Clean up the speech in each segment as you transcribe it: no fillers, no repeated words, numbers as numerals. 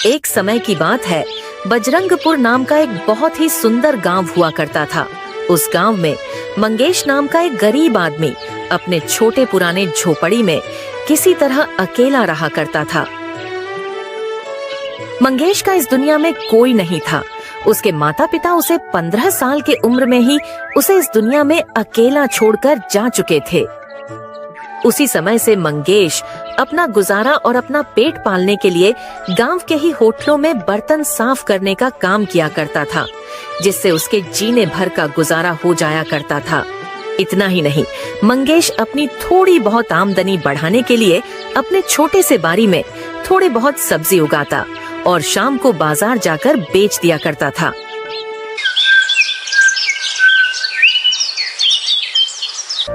एक समय की बात है, बजरंगपुर नाम का एक बहुत ही सुंदर गांव हुआ करता था। उस गांव में मंगेश नाम का एक गरीब आदमी अपने छोटे पुराने झोपड़ी में किसी तरह अकेला रहा करता था। मंगेश का इस दुनिया में कोई नहीं था। उसके माता पिता उसे 15 साल के उम्र में ही उसे इस दुनिया में अकेला छोड़कर जा चुके थे। उसी समय से मंगेश अपना गुजारा और अपना पेट पालने के लिए गांव के ही होटलों में बर्तन साफ करने का काम किया करता था, जिससे उसके जीने भर का गुजारा हो जाया करता था। इतना ही नहीं, मंगेश अपनी थोड़ी बहुत आमदनी बढ़ाने के लिए अपने छोटे से बारी में थोड़े बहुत सब्जी उगाता और शाम को बाजार जाकर बेच दिया करता था।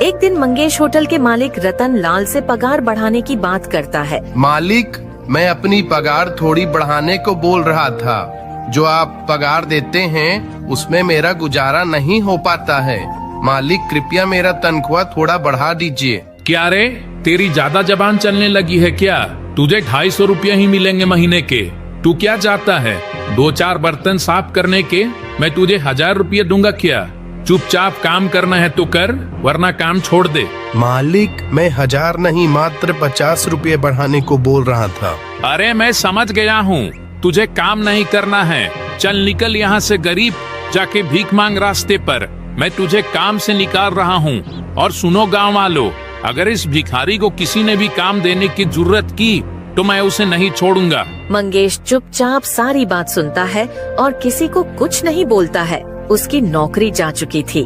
एक दिन मंगेश होटल के मालिक रतन लाल से पगार बढ़ाने की बात करता है। मालिक, मैं अपनी पगार थोड़ी बढ़ाने को बोल रहा था। जो आप पगार देते हैं उसमें मेरा गुजारा नहीं हो पाता है। मालिक, कृपया मेरा तनख्वाह थोड़ा बढ़ा दीजिए। क्या रे, तेरी ज्यादा जबान चलने लगी है क्या? तुझे 250 रुपये ही मिलेंगे महीने के। तू क्या चाहता है? 2-4 बर्तन साफ करने के मैं तुझे 1000 रुपये दूंगा क्या? चुपचाप काम करना है तो कर, वरना काम छोड़ दे। मालिक, मैं 1000 नहीं मात्र 50 रुपये बढ़ाने को बोल रहा था। अरे मैं समझ गया हूँ, तुझे काम नहीं करना है। चल निकल यहाँ से गरीब, जाके भीख मांग रास्ते पर। मैं तुझे काम से निकाल रहा हूँ। और सुनो गाँव वालों, अगर इस भिखारी को किसी ने भी काम देने की जरूरत की तो मैं उसे नहीं छोड़ूंगा। मंगेश चुपचाप सारी बात सुनता है और किसी को कुछ नहीं बोलता है। उसकी नौकरी जा चुकी थी।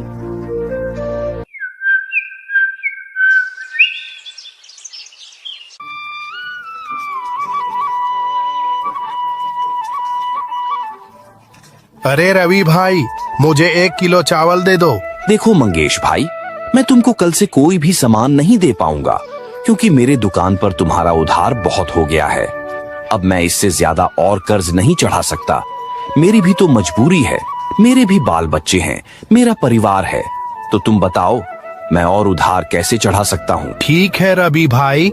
अरे रवि भाई, मुझे 1 किलो चावल दे दो। देखो मंगेश भाई, मैं तुमको कल से कोई भी सामान नहीं दे पाऊंगा, क्योंकि मेरे दुकान पर तुम्हारा उधार बहुत हो गया है। अब मैं इससे ज्यादा और कर्ज नहीं चढ़ा सकता। मेरी भी तो मजबूरी है, मेरे भी बाल बच्चे हैं, मेरा परिवार है। तो तुम बताओ, मैं और उधार कैसे चढ़ा सकता हूँ? ठीक है रवि भाई,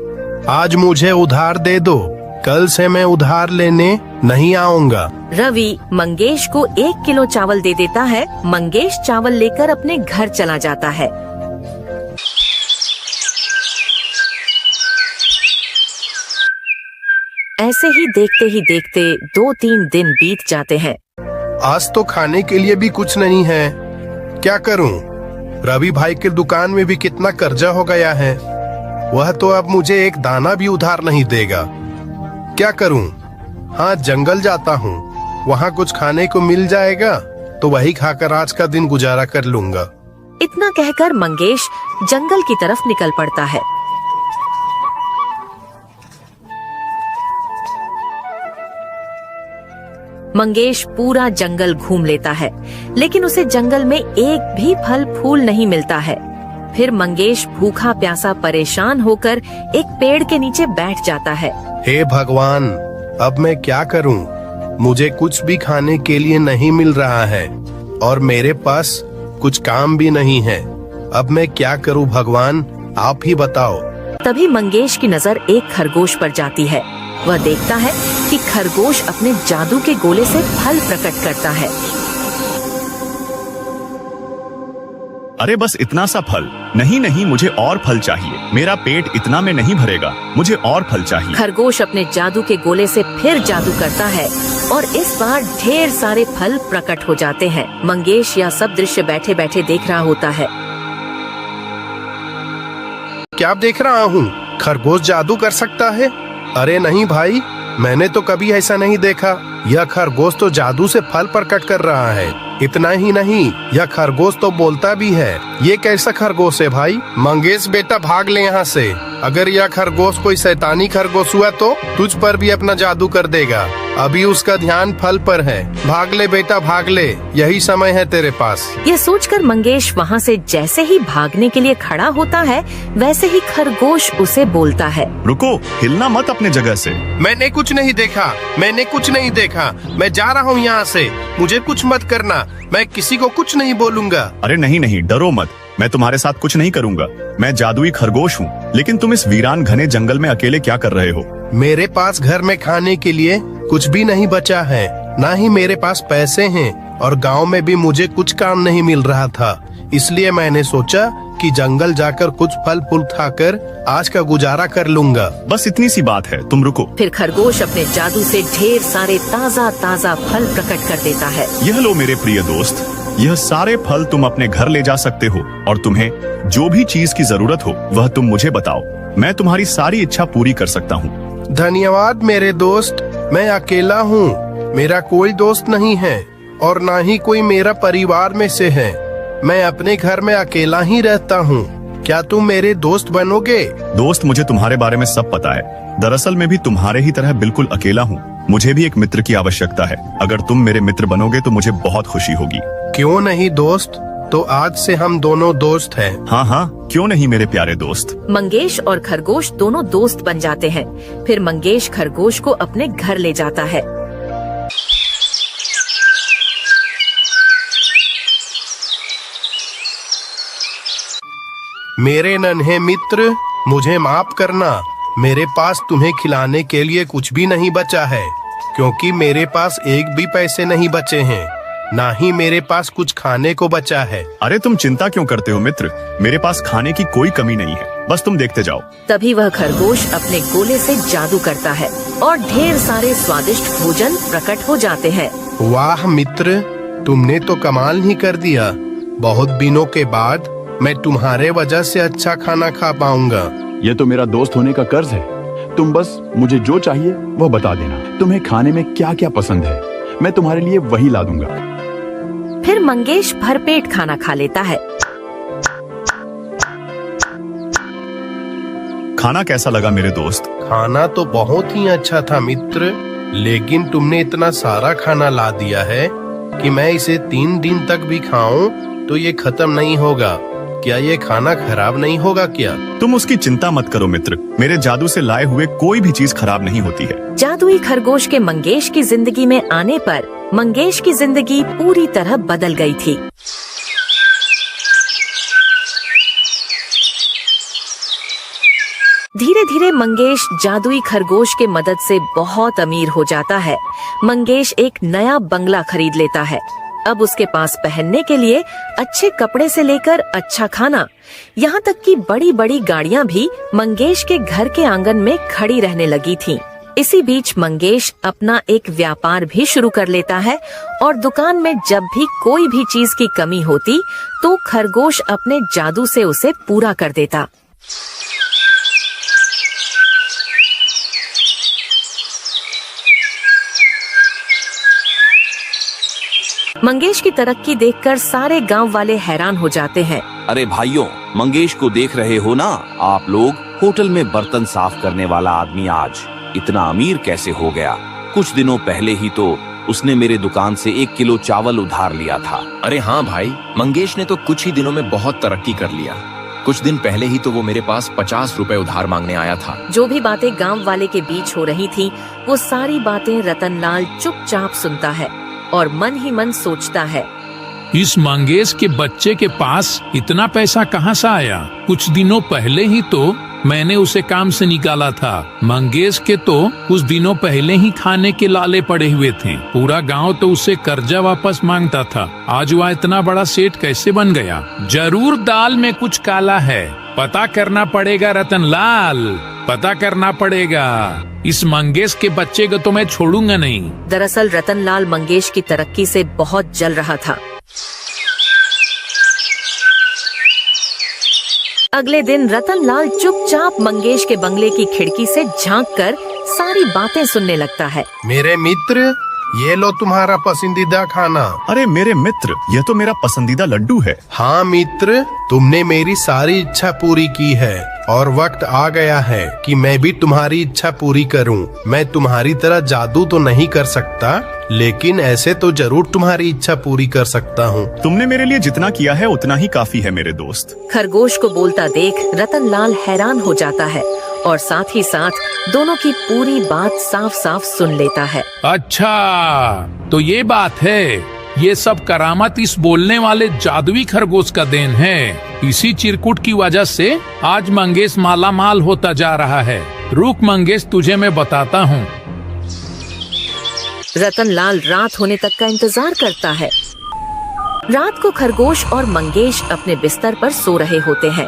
आज मुझे उधार दे दो। कल से मैं उधार लेने नहीं आऊंगा। रवि मंगेश को 1 किलो चावल दे देता है। मंगेश चावल लेकर अपने घर चला जाता है। ऐसे ही देखते 2-3 दिन बीत जाते हैं। आज तो खाने के लिए भी कुछ नहीं है। क्या करूं? रवि भाई की दुकान में भी कितना कर्जा हो गया है। वह तो अब मुझे एक दाना भी उधार नहीं देगा। क्या करूं? हाँ, जंगल जाता हूं, वहाँ कुछ खाने को मिल जाएगा तो वही खाकर आज का दिन गुजारा कर लूंगा। इतना कहकर मंगेश जंगल की तरफ निकल पड़ता है। मंगेश पूरा जंगल घूम लेता है, लेकिन उसे जंगल में एक भी फल फूल नहीं मिलता है। फिर मंगेश भूखा प्यासा परेशान होकर एक पेड़ के नीचे बैठ जाता है। हे भगवान, अब मैं क्या करूं? मुझे कुछ भी खाने के लिए नहीं मिल रहा है और मेरे पास कुछ काम भी नहीं है। अब मैं क्या करूं भगवान, आप ही बताओ। तभी मंगेश की नजर एक खरगोश पर जाती है। वह देखता है कि खरगोश अपने जादू के गोले से फल प्रकट करता है। अरे बस इतना सा फल? नहीं, मुझे और फल चाहिए। मेरा पेट इतना में नहीं भरेगा, मुझे और फल चाहिए। खरगोश अपने जादू के गोले से फिर जादू करता है और इस बार ढेर सारे फल प्रकट हो जाते हैं। मंगेश यह सब दृश्य बैठे बैठे देख रहा होता है। क्या देख रहा हूँ? खरगोश जादू कर सकता है? अरे नहीं भाई, मैंने तो कभी ऐसा नहीं देखा। यह खरगोश तो जादू से फल प्रकट कर रहा है। इतना ही नहीं, यह खरगोश तो बोलता भी है। ये कैसा खरगोश है भाई? मंगेश बेटा, भाग ले यहाँ से। अगर यह खरगोश कोई शैतानी खरगोश हुआ तो तुझ पर भी अपना जादू कर देगा। अभी उसका ध्यान फल पर है। भाग ले बेटा, भाग ले, यही समय है तेरे पास। ये सोचकर मंगेश वहाँ से जैसे ही भागने के लिए खड़ा होता है, वैसे ही खरगोश उसे बोलता है, रुको, हिलना मत अपने जगह से। मैंने कुछ नहीं देखा, मैंने कुछ नहीं देखा। मैं जा रहा हूँ यहाँ से। मुझे कुछ मत करना, मैं किसी को कुछ नहीं बोलूंगा। अरे नहीं, डरो मत, मैं तुम्हारे साथ कुछ नहीं करूंगा। मैं जादुई खरगोश हूँ। लेकिन तुम इस वीरान घने जंगल में अकेले क्या कर रहे हो? मेरे पास घर में खाने के लिए कुछ भी नहीं बचा है, ना ही मेरे पास पैसे हैं और गांव में भी मुझे कुछ काम नहीं मिल रहा था। इसलिए मैंने सोचा कि जंगल जाकर कुछ फल फूल खाकर आज का गुजारा कर लूंगा। बस इतनी सी बात है, तुम रुको। फिर खरगोश अपने जादू से ढेर सारे ताज़ा ताज़ा फल प्रकट कर देता है। यह लो मेरे प्रिय दोस्त, यह सारे फल तुम अपने घर ले जा सकते हो और तुम्हें जो भी चीज की जरूरत हो वह तुम मुझे बताओ। मैं तुम्हारी सारी इच्छा पूरी कर सकता हूँ। धन्यवाद मेरे दोस्त। मैं अकेला हूँ, मेरा कोई दोस्त नहीं है और ना ही कोई मेरा परिवार में से है। मैं अपने घर में अकेला ही रहता हूँ। क्या तुम मेरे दोस्त बनोगे? दोस्त, मुझे तुम्हारे बारे में सब पता है। दरअसल मैं भी तुम्हारे ही तरह बिल्कुल अकेला हूँ। मुझे भी एक मित्र की आवश्यकता है। अगर तुम मेरे मित्र बनोगे तो मुझे बहुत खुशी होगी। क्यों नहीं दोस्त, तो आज से हम दोनों दोस्त हैं। हाँ हाँ, क्यों नहीं मेरे प्यारे दोस्त। मंगेश और खरगोश दोनों दोस्त बन जाते हैं। फिर मंगेश खरगोश को अपने घर ले जाता है। मेरे नन्हे मित्र, मुझे माफ करना। मेरे पास तुम्हें खिलाने के लिए कुछ भी नहीं बचा है, क्योंकि मेरे पास एक भी पैसे नहीं बचे हैं, ना ही मेरे पास कुछ खाने को बचा है। अरे तुम चिंता क्यों करते हो मित्र, मेरे पास खाने की कोई कमी नहीं है, बस तुम देखते जाओ। तभी वह खरगोश अपने गोले से जादू करता है और ढेर सारे स्वादिष्ट भोजन प्रकट हो जाते हैं। वाह मित्र, तुमने तो कमाल ही कर दिया। बहुत दिनों के बाद मैं तुम्हारे वजह से अच्छा खाना खा पाऊंगा। ये तो मेरा दोस्त होने का कर्ज है। तुम बस मुझे जो चाहिए वह बता देना। तुम्हें खाने में क्या क्या पसंद है, मैं तुम्हारे लिए वही ला दूंगा। फिर मंगेश भरपेट खाना खा लेता है। खाना कैसा लगा मेरे दोस्त? खाना तो बहुत ही अच्छा था मित्र, लेकिन तुमने इतना सारा खाना ला दिया है कि मैं इसे 3 दिन तक भी खाऊं तो ये खत्म नहीं होगा। क्या ये खाना खराब नहीं होगा क्या? तुम उसकी चिंता मत करो मित्र, मेरे जादू से लाए हुए कोई भी चीज खराब नहीं होती है। जादुई खरगोश के मंगेश की जिंदगी में आने पर मंगेश की जिंदगी पूरी तरह बदल गई थी। धीरे धीरे मंगेश जादुई खरगोश के मदद से बहुत अमीर हो जाता है। मंगेश एक नया बंगला खरीद लेता है। अब उसके पास पहनने के लिए अच्छे कपड़े से लेकर अच्छा खाना, यहाँ तक कि बड़ी बड़ी गाड़ियाँ भी मंगेश के घर के आंगन में खड़ी रहने लगी थीं। इसी बीच मंगेश अपना एक व्यापार भी शुरू कर लेता है और दुकान में जब भी कोई भी चीज की कमी होती तो खरगोश अपने जादू से उसे पूरा कर देता। मंगेश की तरक्की देखकर सारे गांव वाले हैरान हो जाते हैं। अरे भाइयों, मंगेश को देख रहे हो ना आप लोग? होटल में बर्तन साफ करने वाला आदमी आज इतना अमीर कैसे हो गया? कुछ दिनों पहले ही तो उसने मेरे दुकान से 1 किलो चावल उधार लिया था। अरे हाँ भाई, मंगेश ने तो कुछ ही दिनों में बहुत तरक्की कर लिया। कुछ दिन पहले ही तो वो मेरे पास 50 रुपए उधार मांगने आया था। जो भी बातें गांव वाले के बीच हो रही थी, वो सारी बातें रतनलाल चुपचाप सुनता है और मन ही मन सोचता है, इस मंगेश के बच्चे के पास इतना पैसा कहाँ से आया? कुछ दिनों पहले ही तो मैंने उसे काम से निकाला था। मंगेश के तो कुछ दिनों पहले ही खाने के लाले पड़े हुए थे। पूरा गांव तो उसे कर्जा वापस मांगता था। आज वह इतना बड़ा सेठ कैसे बन गया? जरूर दाल में कुछ काला है। पता करना पड़ेगा रतनलाल, पता करना पड़ेगा। इस मंगेश के बच्चे को तो मैं छोड़ूंगा नहीं। दरअसल रतनलाल मंगेश की तरक्की से बहुत जल रहा था। अगले दिन रतनलाल चुपचाप मंगेश के बंगले की खिड़की से झांककर सारी बातें सुनने लगता है। मेरे मित्र, ये लो तुम्हारा पसंदीदा खाना। अरे मेरे मित्र, यह तो मेरा पसंदीदा लड्डू है। हाँ मित्र, तुमने मेरी सारी इच्छा पूरी की है और वक्त आ गया है कि मैं भी तुम्हारी इच्छा पूरी करूं। मैं तुम्हारी तरह जादू तो नहीं कर सकता, लेकिन ऐसे तो जरूर तुम्हारी इच्छा पूरी कर सकता हूँ। तुमने मेरे लिए जितना किया है उतना ही काफी है मेरे दोस्त। खरगोश को बोलता देख रतनलाल हैरान हो जाता है और साथ ही साथ दोनों की पूरी बात साफ साफ सुन लेता है। अच्छा, तो ये बात है। ये सब करामत इस बोलने वाले जादुई खरगोश का देन है। इसी चिरकुट की वजह से आज मंगेश माला माल होता जा रहा है। रुक मंगेश, तुझे मैं बताता हूँ। रतनलाल रात होने तक का इंतजार करता है। रात को खरगोश और मंगेश अपने बिस्तर पर सो रहे होते हैं।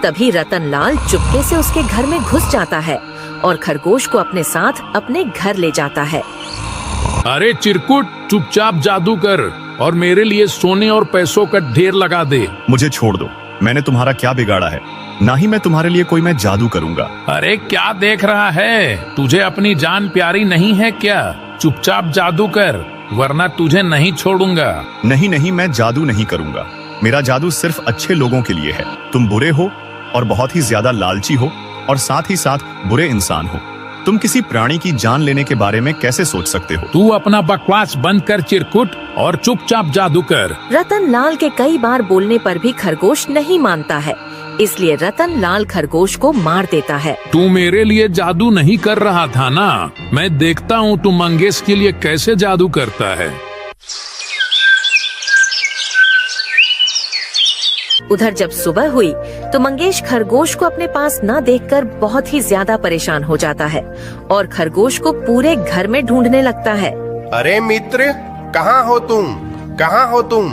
तभी रतनलाल चुपके से उसके घर में घुस जाता है और खरगोश को अपने साथ अपने घर ले जाता है। अरे चिरकुट, चुपचाप जादू कर और मेरे लिए सोने और पैसों का ढेर लगा दे। मुझे छोड़ दो, मैंने तुम्हारा क्या बिगाड़ा है? ना ही मैं तुम्हारे लिए कोई मैं जादू करूंगा। अरे क्या देख रहा है? तुझे अपनी जान प्यारी नहीं है क्या? चुपचाप जादू कर वरना तुझे नहीं छोड़ूंगा। नहीं नहीं, मैं जादू नहीं करूंगा। मेरा जादू सिर्फ अच्छे लोगों के लिए है। तुम बुरे हो और बहुत ही ज्यादा लालची हो और साथ ही साथ बुरे इंसान हो। तुम किसी प्राणी की जान लेने के बारे में कैसे सोच सकते हो? तू अपना बकवास बंद कर चिरकुट और चुपचाप जादू कर। रतनलाल के कई बार बोलने पर भी खरगोश नहीं मानता है, इसलिए रतनलाल खरगोश को मार देता है। तू मेरे लिए जादू नहीं कर रहा था ना? मैं देखता हूँ तू मंगेश के लिए कैसे जादू करता है। उधर जब सुबह हुई तो मंगेश खरगोश को अपने पास न देखकर बहुत ही ज्यादा परेशान हो जाता है और खरगोश को पूरे घर में ढूंढने लगता है। अरे मित्र, कहाँ हो तुम? कहाँ हो तुम?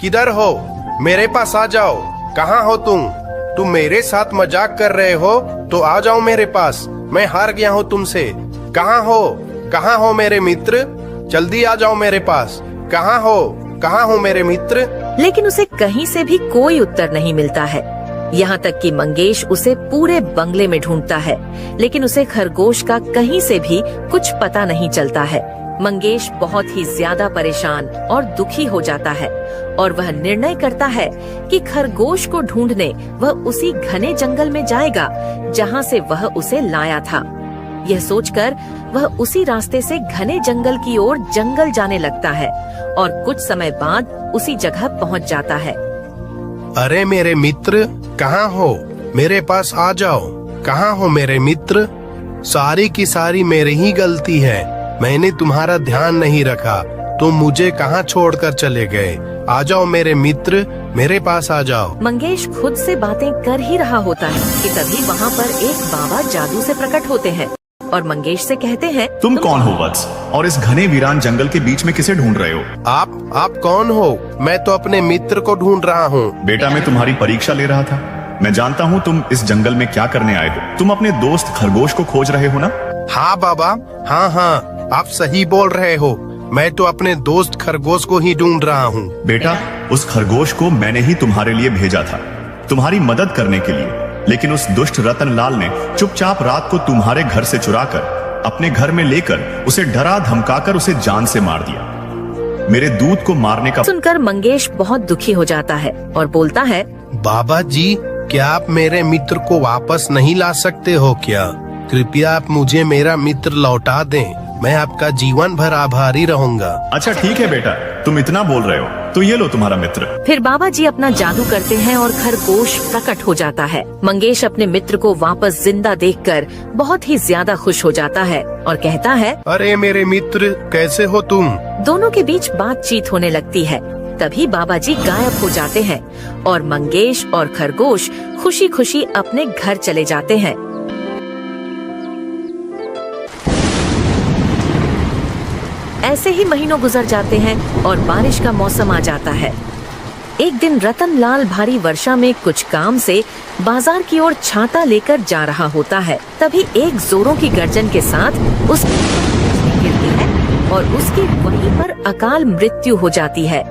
किधर हो? मेरे पास आ जाओ। कहाँ हो तुम? तुम मेरे साथ मजाक कर रहे हो तो आ जाओ मेरे पास। मैं हार गया हूँ तुमसे। कहाँ हो? कहाँ हो मेरे मित्र? जल्दी आ जाओ मेरे पास। कहाँ हो? कहाँ हो मेरे मित्र? लेकिन उसे कहीं से भी कोई उत्तर नहीं मिलता है। यहाँ तक कि मंगेश उसे पूरे बंगले में ढूंढता है, लेकिन उसे खरगोश का कहीं से भी कुछ पता नहीं चलता है। मंगेश बहुत ही ज्यादा परेशान और दुखी हो जाता है और वह निर्णय करता है कि खरगोश को ढूंढने वह उसी घने जंगल में जाएगा जहाँ से वह उसे लाया था। यह सोचकर वह उसी रास्ते से घने जंगल की ओर जंगल जाने लगता है और कुछ समय बाद उसी जगह पहुंच जाता है। अरे मेरे मित्र, कहाँ हो? मेरे पास आ जाओ। कहाँ हो मेरे मित्र? सारी की सारी मेरी ही गलती है। मैंने तुम्हारा ध्यान नहीं रखा। तुम मुझे कहाँ छोड़कर चले गए? आ जाओ मेरे मित्र, मेरे पास आ जाओ। मंगेश खुद से बातें कर ही रहा होता है कि तभी वहाँ पर एक बाबा जादू से प्रकट होते हैं और मंगेश से कहते हैं, तुम कौन हो वत्स? और इस घने वीरान जंगल के बीच में किसे ढूंढ रहे हो? आप कौन हो? मैं तो अपने मित्र को ढूंढ रहा हूँ। बेटा, मैं तुम्हारी परीक्षा ले रहा था। मैं जानता हूँ तुम इस जंगल में क्या करने आए हो। तुम अपने दोस्त खरगोश को खोज रहे हो ना? हाँ बाबा, हाँ, आप सही बोल रहे हो। मैं तो अपने दोस्त खरगोश को ही ढूंढ रहा हूँ। बेटा, उस खरगोश को मैंने ही तुम्हारे लिए भेजा था, तुम्हारी मदद करने के लिए। लेकिन उस दुष्ट रतनलाल ने चुपचाप रात को तुम्हारे घर से चुराकर अपने घर में लेकर उसे डरा धमकाकर उसे जान से मार दिया। मेरे दूध को मारने का सुनकर मंगेश बहुत दुखी हो जाता है और बोलता है, बाबा जी, क्या आप मेरे मित्र को वापस नहीं ला सकते हो क्या? कृपया आप मुझे मेरा मित्र लौटा दें। मैं आपका जीवन भर आभारी रहूंगा। अच्छा ठीक है बेटा, तुम इतना बोल रहे हो तो ये लो तुम्हारा मित्र। फिर बाबा जी अपना जादू करते हैं और खरगोश प्रकट हो जाता है। मंगेश अपने मित्र को वापस जिंदा देखकर बहुत ही ज्यादा खुश हो जाता है और कहता है, अरे मेरे मित्र, कैसे हो तुम? दोनों के बीच बातचीत होने लगती है। तभी बाबा जी गायब हो जाते हैं और मंगेश और खरगोश खुशी खुशी अपने घर चले जाते हैं। ऐसे ही महीनों गुजर जाते हैं और बारिश का मौसम आ जाता है। एक दिन रतनलाल भारी वर्षा में कुछ काम से बाजार की ओर छाता लेकर जा रहा होता है। तभी एक जोरों की गर्जन के साथ उसकी गिरती है और उसकी वहीं पर अकाल मृत्यु हो जाती है।